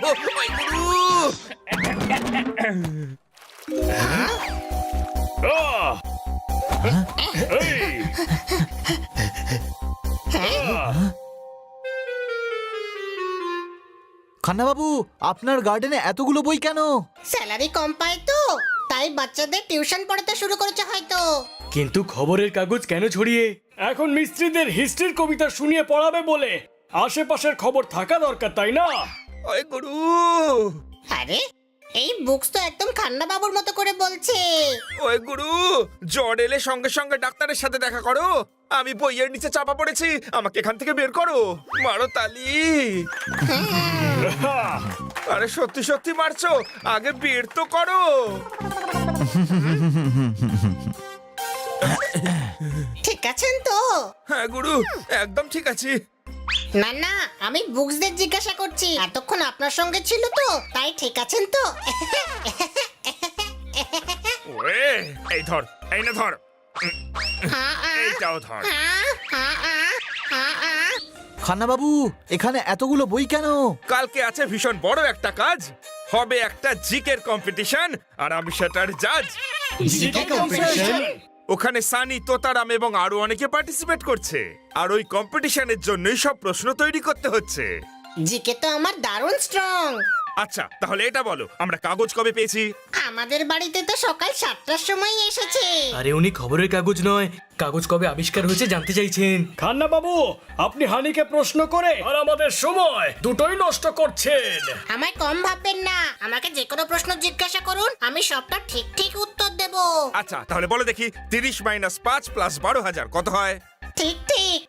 ওই গুরু খান্না বাবু, আপনার গার্ডেনে এতগুলো বই কেন? স্যালারি কম পায় তো, তাই বাচ্চাদের টিউশন পড়াতে শুরু করেছে হয়তো। কিন্তু খবরের কাগজ কেন ছড়িয়ে? এখন মিস্ত্রিদের হিস্ট্রির কবিতা শুনিয়ে পড়াবে বলে আশেপাশের খবর থাকা দরকার, তাই না? ওই গুরু আরে এই বুকস তো একদম খান্না বাবুর মতো করে বলছে। ওই গুরু, জ্বর এলে সঙ্গে সঙ্গে ডাক্তারের সাথে দেখা করো। আমি বইয়ের নিচে চাপা পড়েছি, আমাকে এখান থেকে বের করো। মারো তালি। আরে সত্যি সত্যি মারছো, আগে বের তো করো। ঠিক আছেন তো? হ্যাঁ গুরু, একদম ঠিক আছি। না না, আমি বুকসদের জিজ্ঞাসা করছি, এতক্ষণ আপনার সঙ্গে ছিল তো, তাই ঠিক আছেন তো? ওরে, এই ধর, এই না ধর, এইটাও ধর। খান্না বাবু, এখানে এতগুলো বই কেন? কালকে আছে ভীষণ বড় একটা কাজ, হবে একটা জিকের কম্পিটিশন, আর আমি সেটার জাজ। ওখানে সানি, তোতারাম এবং আরো অনেকে পার্টিসিপেট করছে, আর ওই কম্পিটিশনের জন্যই সব প্রশ্ন তৈরি করতে হচ্ছে। জিকে তো আমার দারুণ স্ট্রং। আচ্ছা, তাহলে এটা বলো, আমরা কাগজ কবে পেয়েছি? আমাদের বাড়িতে তো সকাল 7টার সময় এসেছে। আরে উনি খবরের কাগজ নয়, কাগজ কবে আবিষ্কার হয়েছে জানতে চাইছেন। খান্না বাবু, আপনি হানিকে প্রশ্ন করে আর আমাদের সময় দুটোই নষ্ট করছেন। আমায় কম ভাববেন না, আমাকে যে কোনো প্রশ্ন জিজ্ঞাসা করুন, আমি সবটা ঠিক ঠিক উত্তর দেব। আচ্ছা, তাহলে বলো দেখি, 30 - 5 + 12,000 কত হয়? ঠিক ঠিক।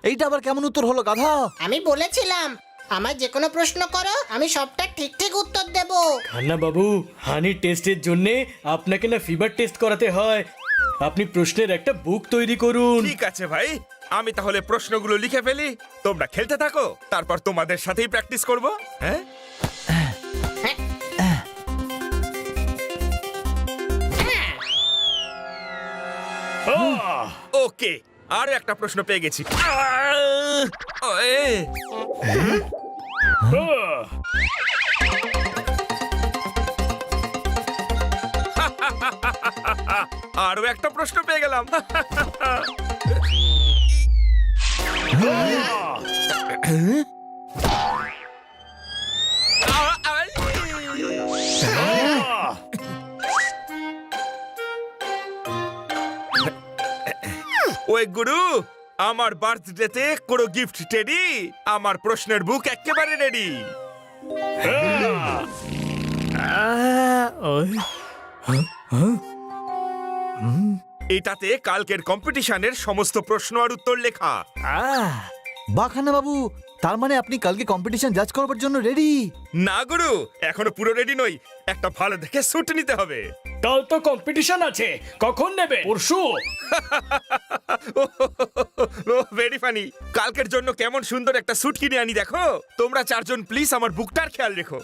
এইটা আবার কেমন উত্তর হলো গাধা? আমি বলেছিলাম আমায় যে কোনো প্রশ্ন করো, আমি সবটা ঠিক ঠিক উত্তর দেব। খান্না বাবু, হানি টেস্টের জন্য আপনাকে না ফিভার টেস্ট করাতে হয়। আপনি প্রশ্নের একটা বুক তৈরি করুন। ঠিক আছে ভাই, আমি তাহলে প্রশ্নগুলো লিখে ফেলি, তোমরা খেলতে থাকো, তারপর তোমাদের সাথেই প্র্যাকটিস করব। হ্যাঁ, ওকে, আরো একটা প্রশ্ন পেয়ে গেছি। ওয়ে, আরো একটা প্রশ্ন পেয়ে গেলাম। ওই গুরু, আমার বার্থডেতে কোনো গিফট টেডি? আমার প্রশ্নের বুক একেবারে রেডি। এটাতে কালকের কম্পিটিশনের সমস্ত প্রশ্ন আর উত্তর লেখা। বাহ খান্না বাবু, তার মানে আপনি কালকে কম্পিটিশন জাজ করবার জন্য রেডি? না গুরু, এখনো পুরো রেডি নই, একটা ভালো দেখে স্যুট নিতে হবে। কাল তো কম্পিটিশন আছে, কখন নেবে? পরশু? Very funny. কালকের জন্য কেমন সুন্দর একটা স্যুট কিনে আনি দেখো। তোমরা চারজন প্লিজ আমার বুকটার খেয়াল রেখো।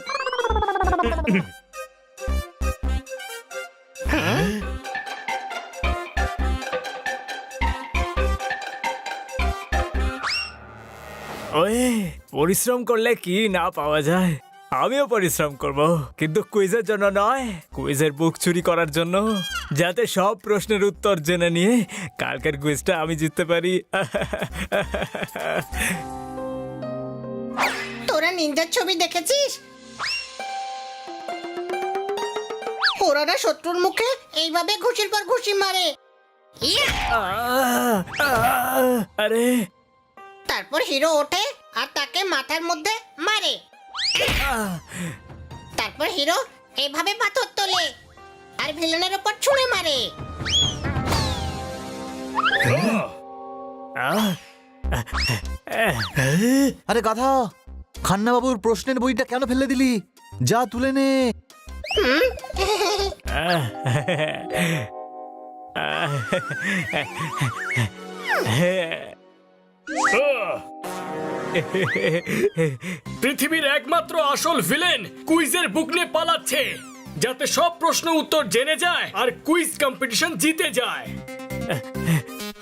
ওয়ে, পরিশ্রম করলে কি না পাওয়া যায়। আমিও পরিশ্রম করব, কিন্তু কুইজের জন্য নয়, কুইজের বুক চুরি করার জন্য, যাতে সব প্রশ্নের উত্তর জেনে নিয়ে কালকের কুইজটা আমি জিততে পারি। তোরা নিনজার ছবি দেখেছিস? ওরা না শত্রুর মুখে এইভাবে ঘুষির পর ঘুষি মারে। ইয়া! আরে তারপর হিরো ওঠে আর তাকে মাথার মধ্যে মারে। তারপর হিরো এইভাবে পাথর তোলে আর ভিলেনের উপর ছুঁড়ে মারে। আরে গাধা, খান্না বাবুর প্রশ্নের বইটা কেন ফেলে দিলি? যা তুলে নে। পৃথিবীর একমাত্র আসল ভিলেন কুইজের বুক নিয়ে পালাচ্ছে, যাতে সব প্রশ্ন উত্তর জেনে যায় আর কুইজ কম্পিটিশন জিতে যায়।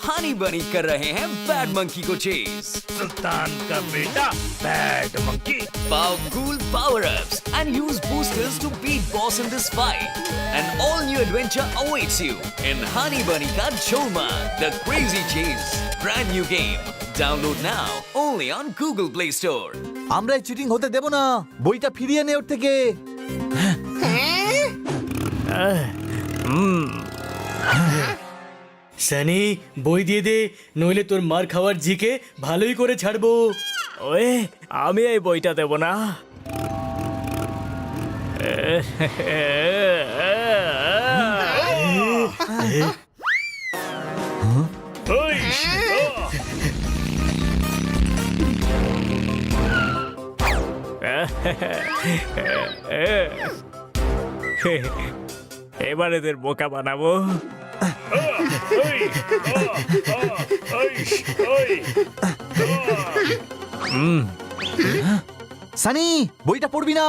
हनी बनी कर रहे हैं बैड मंकी को चेज। सुल्तान का बेटा bad monkey. Powerful power-ups and use boosters to beat boss in this fight. An all-new adventure awaits you in Honey Bunny Ka Choma, the Crazy Chase. Brand new game. Download now only on Google Play Store. আমরা এই cheating হতে দেব না, বইটা ফিরিয়ে নে ওর থেকে। সানি বই দিয়ে দে, নইলে তোর মার খাওয়ার জিকে ভালোই করে ছাড়বো। ওয়ে আমি এই বইটা দেব না। এবার এদের বোকা বানাবো। সানি বইটা পড়বি না।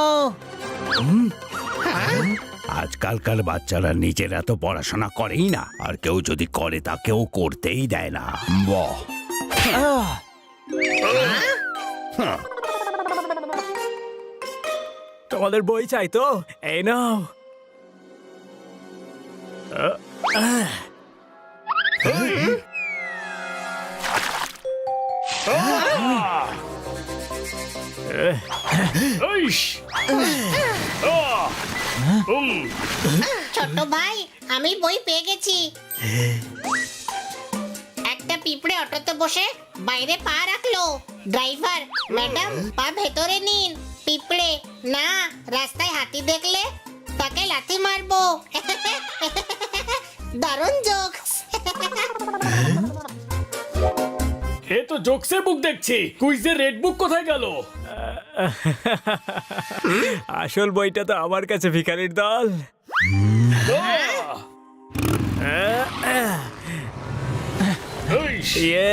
আজকালকার বাচ্চারা নিজেরা তো পড়াশোনা করেই না, আর কেউ যদি করে তাকেও করতেই দেয় না। বাহ, তোমাদের বই চাই তো? এই নাও। ছোট ভাই আমি বই পেয়ে গেছি। একটা পিঁপড়ে অটোতে বসে বাইরে পা রাখলো। ড্রাইভার, ম্যাডাম পা ভেতরে নিন। পিঁপড়ে, না, রাস্তায় হাতি দেখলে তাকে লাথি মারবো। দারুণ জোকস। এ তো জোকসের বুক দেখছি, কুইজের রেড বুক কোথায় গেল? আসল বইটা তো আমার কাছে, ভিখারির দল। ইয়ে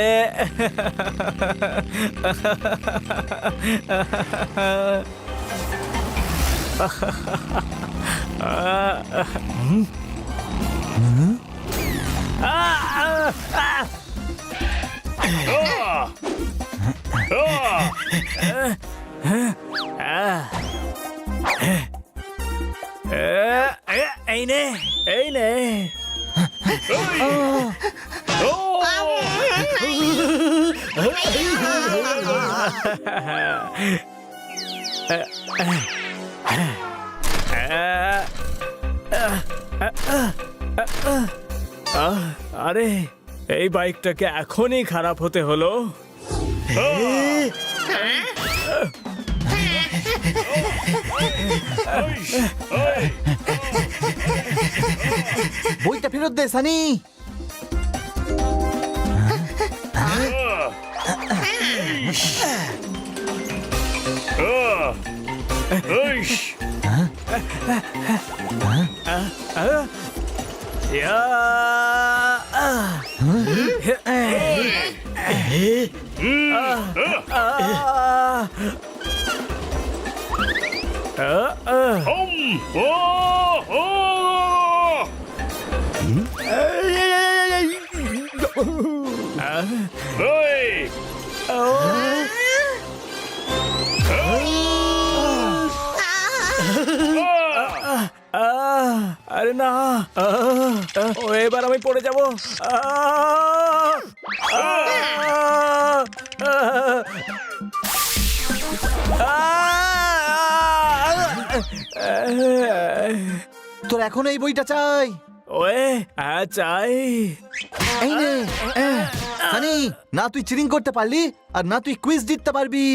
এই নে, এই নে। আরে এই বাইকটাকে এখনই খারাপ হতে হলো। বইটা ফেরত দে সানি। আরে না, ও এবার আমি পড়ে যাবো। তোর এখন এই বইটা চাই? ওয়ে হ্যাঁ চাই। এই নে। সানি, না তুই চিটিং করতে পারলি, আর না তুই কুইজ জিততে পারবি।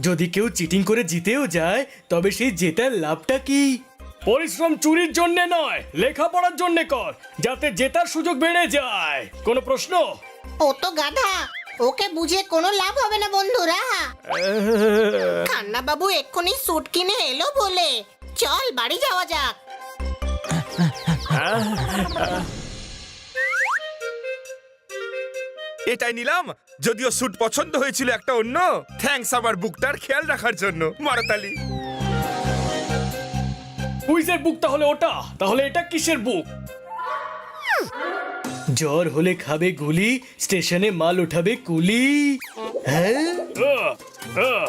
যদি কেউ চিটিং করে জিতেও যায়, তবে সেই জেতার লাভটা কি? পরিশ্রম চুরির জন্য নয়, লেখাপড়ার জন্য কর, যাতে জেতার সুযোগ বেড়ে যায়। কোনো প্রশ্ন? ও তো গাধা, ওকে বুঝে কোনো লাভ হবে না বন্ধুরা। খান্না বাবু এক্ষুনি স্যুট কিনে এলো বলে। চল বাড়ি যাওয়া যাক। এটাই নিলাম, যদিও স্যুট পছন্দ হয়েছিল একটা অন্য। থ্যাঙ্কস আমার বুকটার খেয়াল রাখার জন্য, মারতালি। কুইজের বুক তাহলে ওটা, তাহলে এটা কিসের বুক? জ্বর হলে খাবে গুলি, স্টেশনে মাল উঠাবে কুলি। হ্যাঁ,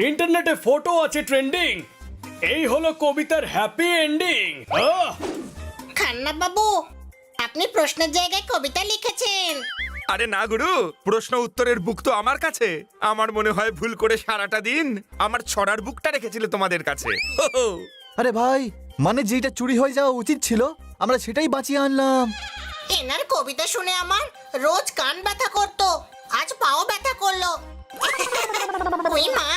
ইন্টারনেটে ফটো আছে ট্রেন্ডিং, এই হলো কবিতার হ্যাপি এন্ডিং। খান্না বাবু, আপনি প্রশ্নের জায়গায় কবিতা লিখেছেন। আরে না গুরু, প্রশ্ন উত্তরের বুক তো আমার কাছে। আমার মনে হয় ভুল করে সারাটা দিন আমার ছড়ার বুকটা রেখেছিল তোমাদের কাছে। আরে ভাই, মানে যেটা চুরি হয়ে যাওয়া উচিত ছিল আমরা সেটাই বাঁচিয়ে আনলাম। এনার কবিতা শুনে আমার রোজ কান ব্যথা করতো, আজ পাও ব্যথা করলো। ওই মা,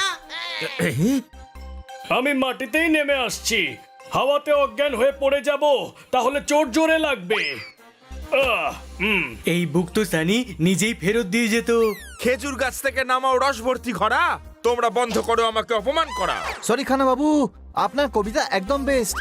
আমি মাটিতেই নেমে আসছি, হাওয়াতে অজ্ঞান হয়ে পড়ে যাব, তাহলে চোট জোরে লাগবে। এই বুক তো সানি নিজেই ফেরত দিয়ে যেত। খেজুর গাছ থেকে নামাও রস ভর্তি ঘরা, তোমরা বন্ধ করো আমাকে অপমান করা। সরি খান্না বাবু, আপনার কবিতা একদম বেস্ট।